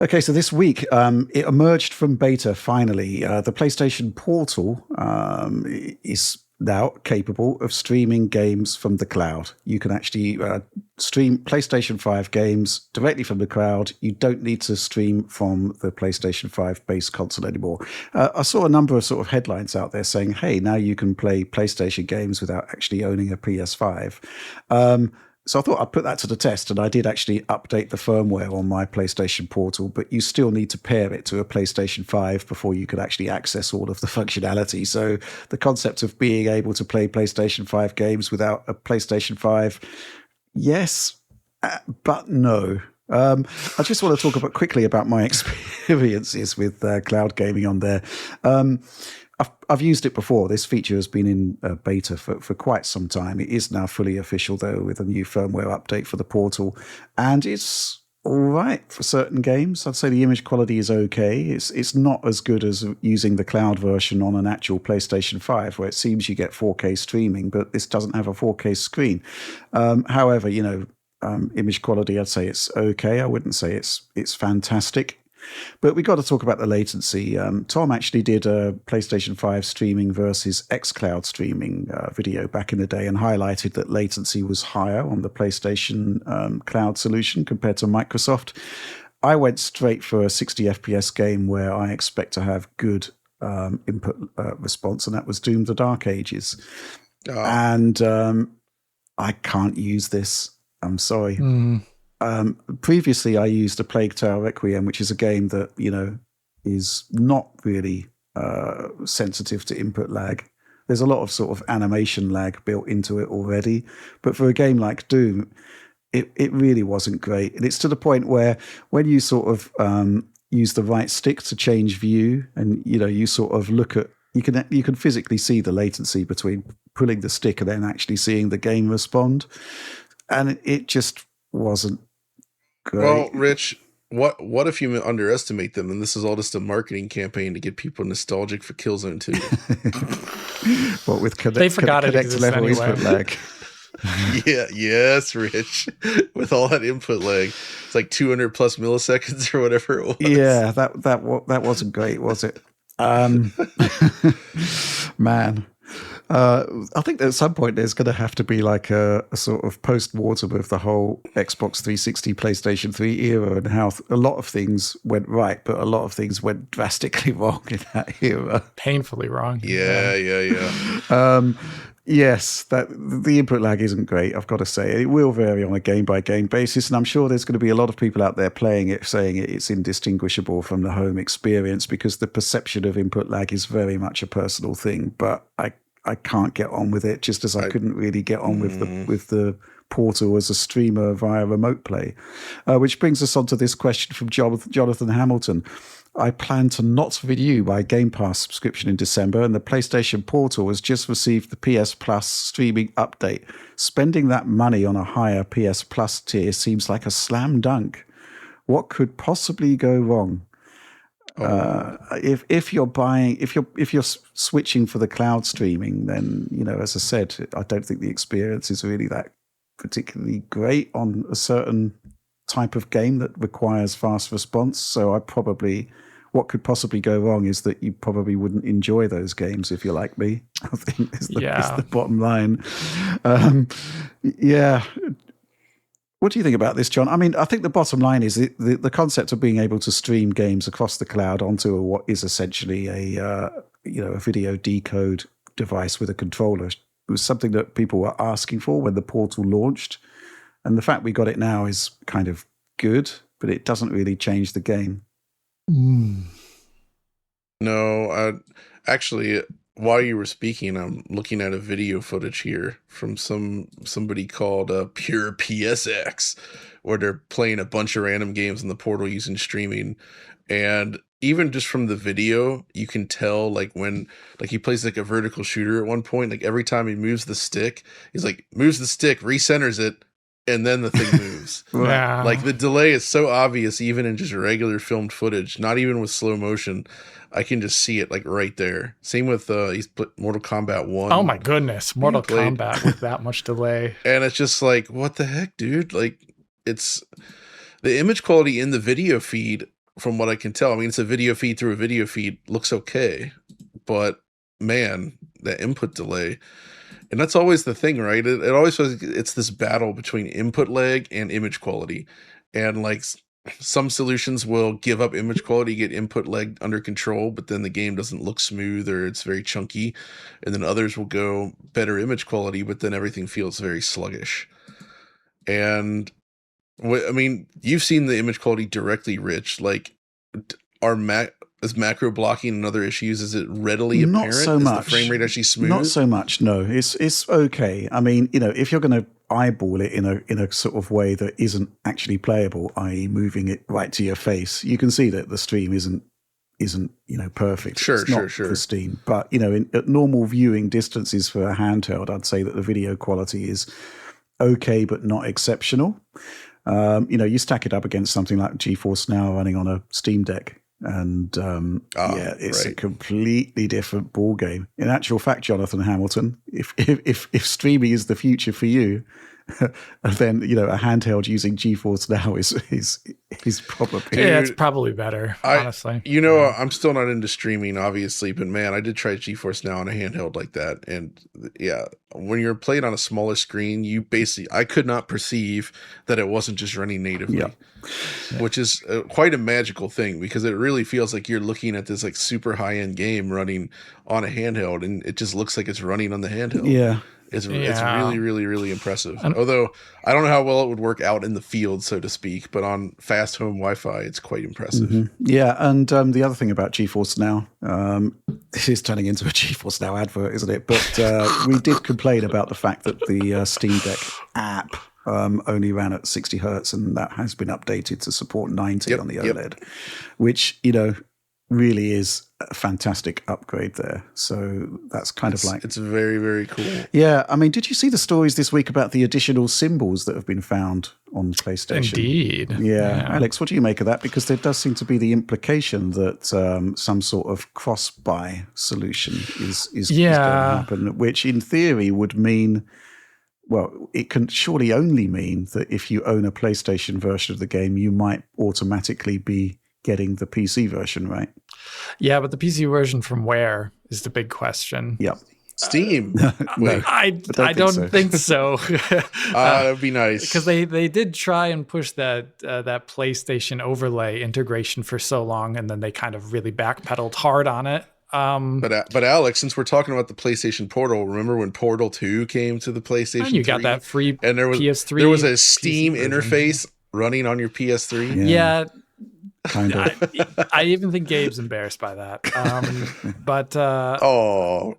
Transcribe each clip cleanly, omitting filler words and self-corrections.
Okay, so this week it emerged from beta finally. The PlayStation Portal is now capable of streaming games from the cloud. You can actually stream PlayStation 5 games directly from the cloud. You don't need to stream from the PlayStation 5 base console anymore. I saw a number of sort of headlines out there saying, hey, now you can play PlayStation games without actually owning a PS5. So I thought I'd put that to the test, and I did actually update the firmware on my PlayStation Portal, but you still need to pair it to a PlayStation 5 before you could actually access all of the functionality. So the concept of being able to play PlayStation 5 games without a PlayStation 5, yes, but no. I just want to talk quickly about my experiences with cloud gaming on there. I've used it before. This feature has been in beta for quite some time. It is now fully official, though, with a new firmware update for the Portal. And it's all right for certain games. I'd say the image quality is okay. It's not as good as using the cloud version on an actual PlayStation 5, where it seems you get 4K streaming, but this doesn't have a 4K screen. However, image quality, I'd say it's okay. I wouldn't say it's fantastic. But we got to talk about the latency. Tom actually did a PlayStation 5 streaming versus xCloud streaming video back in the day and highlighted that latency was higher on the PlayStation cloud solution compared to Microsoft. I went straight for a 60 FPS game where I expect to have good input response, and that was Doom: The Dark Ages. Oh. And I can't use this. I'm sorry. Previously, I used A Plague Tale Requiem, which is a game that, is not really sensitive to input lag. There's a lot of sort of animation lag built into it already. But for a game like Doom, it really wasn't great. And it's to the point where when you sort of use the right stick to change view and, you sort of look at, you can physically see the latency between pulling the stick and then actually seeing the game respond. And it just wasn't great. Well, Rich, what if you underestimate them and this is all just a marketing campaign to get people nostalgic for Killzone 2? What with they forgot it exists level anyway. Input lag. Yes, Rich. With all that input lag, it's like 200 plus milliseconds or whatever it was. Yeah, that wasn't great, was it? Man. I think at some point there's going to have to be like a sort of post-mortem of the whole Xbox 360, PlayStation 3 era and how a lot of things went right, but a lot of things went drastically wrong in that era. Painfully wrong. Yeah. Yes, that the input lag isn't great, I've got to say. It will vary on a game-by-game basis, and I'm sure there's going to be a lot of people out there playing it saying it's indistinguishable from the home experience because the perception of input lag is very much a personal thing, but I can't get on with it, just as I couldn't really get on with the Portal as a streamer via remote play. Which brings us on to this question from Jonathan Hamilton. I plan to not renew my Game Pass subscription in December, and the PlayStation Portal has just received the PS Plus streaming update. Spending that money on a higher PS Plus tier seems like a slam dunk. What could possibly go wrong? If you're switching for the cloud streaming, then as I said, I don't think the experience is really that particularly great on a certain type of game that requires fast response. So what could possibly go wrong is that you probably wouldn't enjoy those games if you're like me. I think is the bottom line. What do you think about this, John? I mean, I think the bottom line is the concept of being able to stream games across the cloud onto what is essentially a video decode device with a controller was something that people were asking for when the Portal launched. And the fact we got it now is kind of good, but it doesn't really change the game. No, actually, while you were speaking, I'm looking at a video footage here from somebody called Pure PSX, where they're playing a bunch of random games in the Portal using streaming. And even just from the video, you can tell when he plays like a vertical shooter at one point, like every time he moves the stick, he's like moves the stick, recenters it, and then the thing moves. Yeah. Like the delay is so obvious, even in just regular filmed footage, not even with slow motion. I can just see it like right there. Same with he's put Mortal Kombat 1. Oh my goodness, Mortal Kombat with that much delay. And it's just like, what the heck, dude? Like, it's the image quality in the video feed from what I can tell. I mean, it's a video feed through a video feed, looks okay, but man, that input delay, and that's always the thing, right? It always feels like it's this battle between input lag and image quality, and like some solutions will give up image quality, get input lag under control, but then the game doesn't look smooth or it's very chunky, and then others will go better image quality, but then everything feels very sluggish. And I mean, you've seen the image quality directly, Rich. Like, is macro blocking and other issues? Is it readily apparent? Not so much. Is the frame rate actually smooth? Not so much. No, it's okay. I mean, if you're going to eyeball it in a sort of way that isn't actually playable, i.e., moving it right to your face, you can see that the stream isn't perfect. Sure, it's not pristine. But at normal viewing distances for a handheld, I'd say that the video quality is okay, but not exceptional. You stack it up against something like GeForce Now running on a Steam Deck, and it's a completely different ball game. In actual fact, Jonathan Hamilton, if streaming is the future for you, then a handheld using GeForce Now is probably it's probably better, honestly. I'm still not into streaming, obviously, but man, I did try GeForce Now on a handheld like that, and yeah, when you're playing on a smaller screen, I could not perceive that it wasn't just running natively. Yeah. Which is quite a magical thing, because it really feels like you're looking at this like super high end game running on a handheld, and it just looks like it's running on the handheld. Yeah. It's really, really, really impressive. Although I don't know how well it would work out in the field, so to speak, but on fast home Wi-Fi, it's quite impressive. Mm-hmm. Yeah, and the other thing about GeForce Now, this is turning into a GeForce Now advert, isn't it? But we did complain about the fact that the Steam Deck app only ran at 60 hertz, and that has been updated to support 90 on the OLED, which really is a fantastic upgrade there. So that's it's very, very cool. Yeah, I mean, did you see the stories this week about the additional symbols that have been found on PlayStation? Indeed. Yeah. Alex, what do you make of that? Because there does seem to be the implication that some sort of cross-buy solution is going to happen, which in theory would mean, well, it can surely only mean that if you own a PlayStation version of the game, you might automatically be getting the PC version, right? Yeah, but the PC version from where is the big question. Yeah. Steam. No, I don't think so. That'd be nice, because they did try and push that PlayStation overlay integration for so long, and then they kind of really backpedaled hard on it. But Alex, since we're talking about the PlayStation Portal, remember when Portal 2 came to the PlayStation 3? You got that free and there was PS3. There was a Steam interface running on your PS3. Yeah. Kind of. I even think Gabe's embarrassed by that. But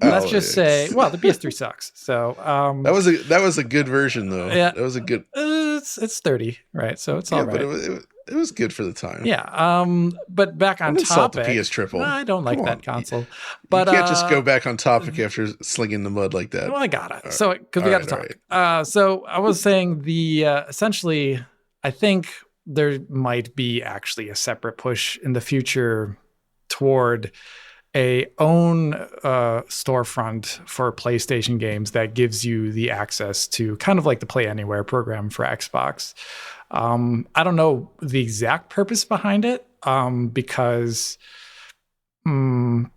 let's just say, well, the PS3 sucks. So that was a good version, though. Yeah, that was a good. It's 30, right? So it's all right. But it was good for the time. Yeah. But back on topic. The PS Triple. I don't like that console. But you can't just go back on topic after slinging the mud like that. Well, I gotta. Right. So because we got to talk. Right. So I was saying essentially, I think there might be actually a separate push in the future toward a own storefront for PlayStation games that gives you the access to kind of like the Play Anywhere program for Xbox. I don't know the exact purpose behind it, because their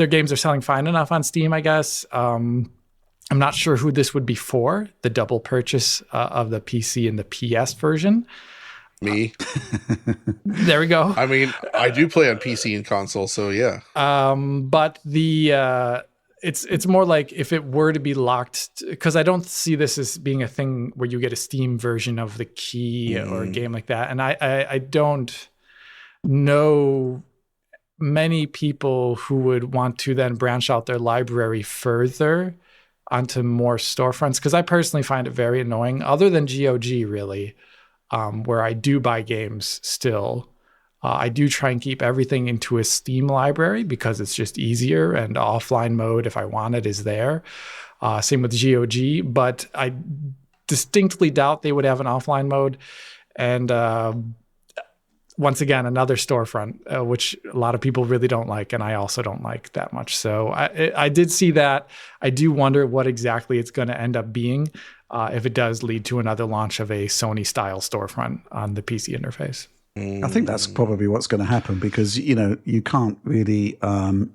games are selling fine enough on Steam, I guess. I'm not sure who this would be for, the double purchase of the PC and the PS version. Me. There we go. I mean, I do play on PC and console, so yeah. But it's more like if it were to be locked, because I don't see this as being a thing where you get a Steam version of the key or a game like that. And I don't know many people who would want to then branch out their library further onto more storefronts, because I personally find it very annoying, other than GOG really. Where I do buy games still. I do try and keep everything into a Steam library because it's just easier, and offline mode, if I want it, is there. Same with GOG, but I distinctly doubt they would have an offline mode. And once again, another storefront, which a lot of people really don't like, and I also don't like that much. So I did see that. I do wonder what exactly it's going to end up being. If it does lead to another launch of a Sony-style storefront on the PC interface. I think that's probably what's going to happen because, you can't really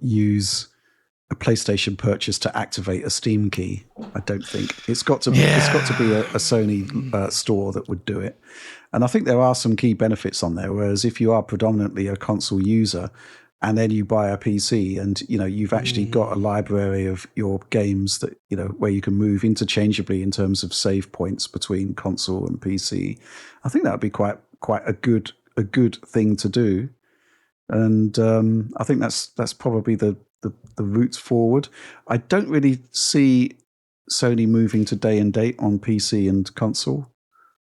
use a PlayStation purchase to activate a Steam key. I don't think it's got to be a Sony store that would do it. And I think there are some key benefits on there. Whereas if you are predominantly a console user and then you buy a PC and, you've actually got a library of your games that, where you can move interchangeably in terms of save points between console and PC, I think that would be quite a good thing to do. And I think that's probably the route forward. I don't really see Sony moving to day and date on PC and console.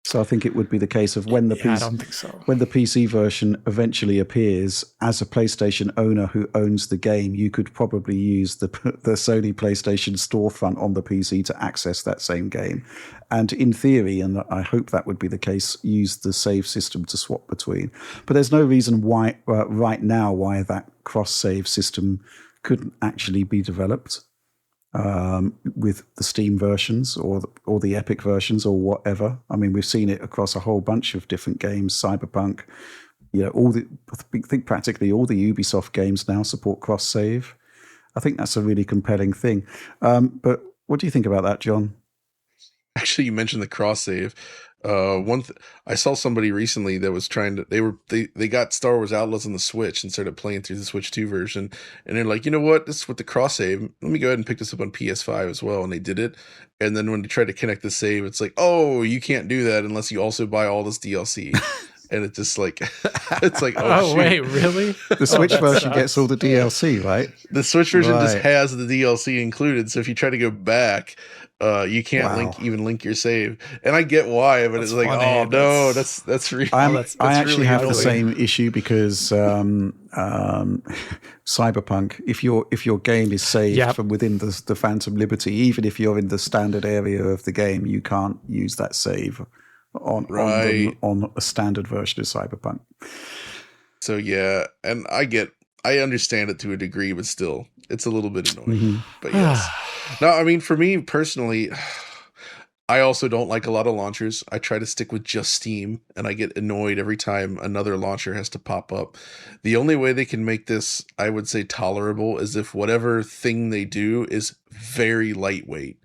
So I think it would be the case of when the PC version eventually appears, as a PlayStation owner who owns the game, you could probably use the Sony PlayStation storefront on the PC to access that same game. And in theory, and I hope that would be the case, use the save system to swap between. But there's no reason why right now why that cross-save system couldn't actually be developed with the Steam versions or the Epic versions or whatever. I mean, we've seen it across a whole bunch of different games. Cyberpunk, I think practically all the Ubisoft games now support cross-save. I think that's a really compelling thing. But what do you think about that, John? Actually, you mentioned the cross-save. I saw somebody recently that was trying to. They got Star Wars Outlaws on the Switch and started playing through the Switch 2 version, and they're like, you know what? This is with the cross save. Let me go ahead and pick this up on PS5 as well, and they did it. And then when they tried to connect the save, it's like, oh, you can't do that unless you also buy all this DLC. And it's just like, it's like, oh wait, really? The Switch version gets all the DLC, right? The Switch version just has the DLC included. So if you try to go back, you can't link your save. And I get why, but it's like, funny. Oh no, that's real. I actually really have the same issue because Cyberpunk, if your game is saved from within the Phantom Liberty, even if you're in the standard area of the game, you can't use that save on a standard version of Cyberpunk. So yeah, and I understand it to a degree, but still, it's a little bit annoying. Mm-hmm. But yes. No, I mean, for me personally, I also don't like a lot of launchers. I try to stick with just Steam, and I get annoyed every time another launcher has to pop up. The only way they can make this, I would say, tolerable is if whatever thing they do is very lightweight.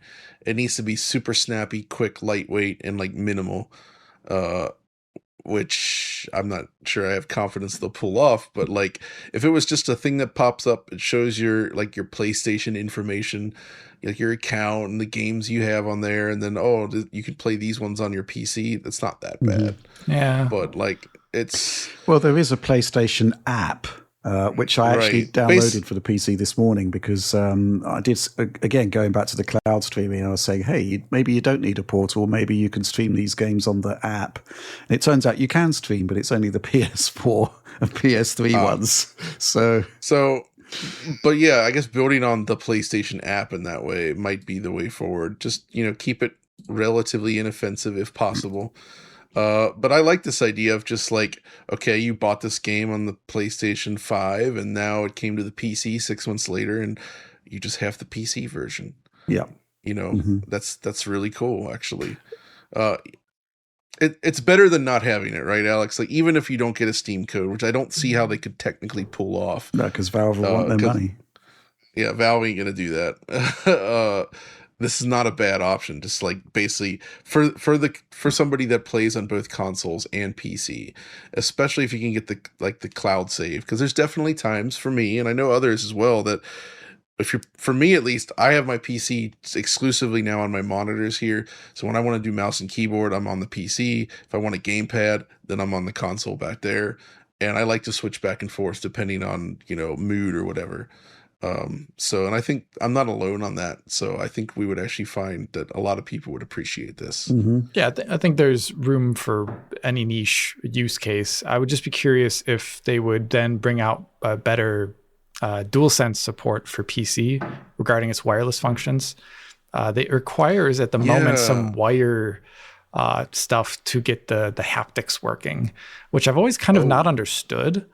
It needs to be super snappy, quick, lightweight, and like minimal, which I'm not sure I have confidence they'll pull off. But like, if it was just a thing that pops up, it shows your PlayStation information, like your account and the games you have on there, and then you can play these ones on your PC. That's not that bad. Yeah, but like there is a PlayStation app. Which I actually downloaded for the PC this morning because I did, again, going back to the cloud streaming, I was saying, hey, maybe you don't need a portal. Maybe you can stream these games on the app. And it turns out you can stream, but it's only the PS4 and PS3 ones. But yeah, I guess building on the PlayStation app in that way might be the way forward. Just, keep it relatively inoffensive if possible. But I like this idea of just like, okay, you bought this game on the PlayStation 5 and now it came to the PC 6 months later and you just have the PC version. Yeah. That's really cool, actually. It's better than not having it, right, Alex? Like, even if you don't get a Steam code, which I don't see how they could technically pull off. No, because Valve will want their money. Yeah, Valve ain't going to do that. This is not a bad option. Just like basically for somebody that plays on both consoles and PC, especially if you can get the cloud save, because there's definitely times for me, and I know others as well, that for me at least, I have my PC exclusively now on my monitors here. So when I want to do mouse and keyboard, I'm on the PC. If I want a gamepad, then I'm on the console back there, and I like to switch back and forth depending on mood or whatever. And I think I'm not alone on that. So I think we would actually find that a lot of people would appreciate this. Mm-hmm. Yeah, I think there's room for any niche use case. I would just be curious if they would then bring out a better DualSense support for PC regarding its wireless functions. It requires at the moment some wire stuff to get the haptics working, which I've always kind of not understood.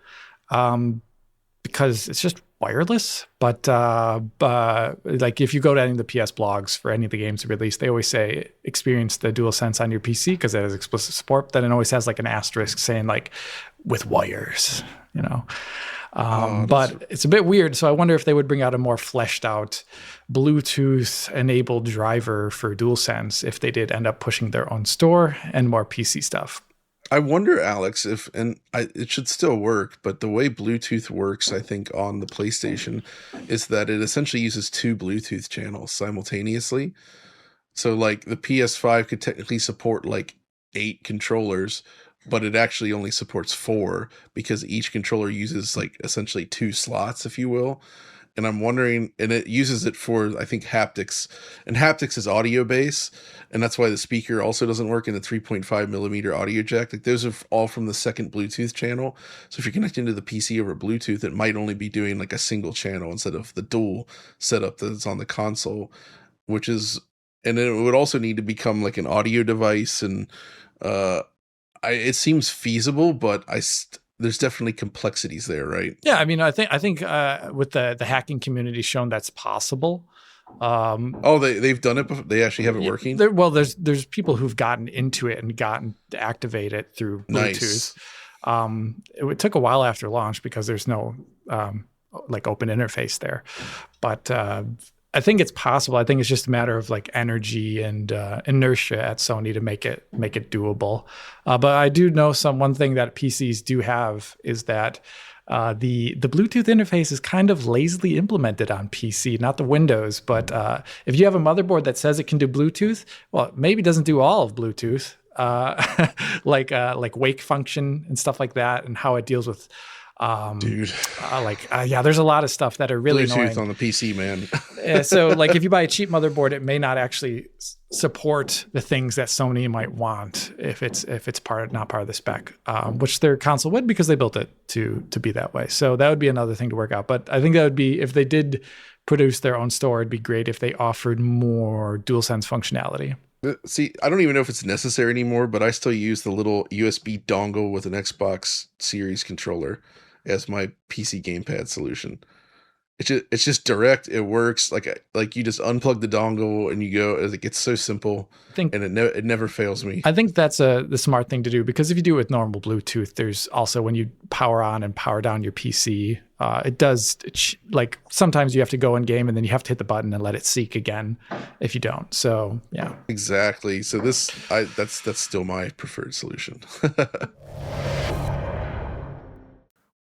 because it's just wireless. But like if you go to any of the PS blogs for any of the games released, they always say experience the DualSense on your PC because it has explicit support. But then it always has like an asterisk saying like with wires, you know. But it's a bit weird. So I wonder if they would bring out a more fleshed out Bluetooth enabled driver for DualSense if they did end up pushing their own store and more PC stuff. I wonder, Alex, it should still work, but the way Bluetooth works, I think, on the PlayStation is that it essentially uses 2 Bluetooth channels simultaneously. So, like, the PS5 could technically support, like, 8 controllers, but it actually only supports 4 because each controller uses, like, essentially 2 slots, if you will. And I'm wondering, and it uses it for, I think, haptics. And haptics is audio base, and that's why the speaker also doesn't work in the 3.5 millimeter audio jack. Like, those are all from the second Bluetooth channel. So if you're connecting to the PC over Bluetooth, it might only be doing like a single channel instead of the dual setup that's on the console, which is, and it would also need to become like an audio device. And it seems feasible, but there's definitely complexities there, right? Yeah, I mean, I think with the hacking community shown that's possible. They've done it before. They actually have it working. There's people who've gotten into it and gotten to activate it through Bluetooth. Nice. It took a while after launch because there's no like open interface there, but I think it's possible. I think it's just a matter of like energy and inertia at Sony to make it doable. But I do know one thing that PCs do have is that the Bluetooth interface is kind of lazily implemented on PC, not the Windows. But if you have a motherboard that says it can do Bluetooth, well, it maybe doesn't do all of Bluetooth, like wake function and stuff like that, and how it deals with. There's a lot of stuff that are really Bluetooth annoying on the PC, man. So like if you buy a cheap motherboard, it may not actually support the things that Sony might want if it's not part of the spec, which their console would because they built it to be that way. So that would be another thing to work out. But I think that would be, if they did produce their own store, it'd be great if they offered more DualSense functionality. See, I don't even know if it's necessary anymore, but I still use the little USB dongle with an Xbox Series controller as my PC gamepad solution. It's just direct. It works like you just unplug the dongle and you go. It's so simple, and it never fails me. I think that's the smart thing to do, because if you do it with normal Bluetooth, there's also when you power on and power down your PC, it does like sometimes you have to go in game and then you have to hit the button and let it seek again if you don't. So yeah, exactly. So that's still my preferred solution.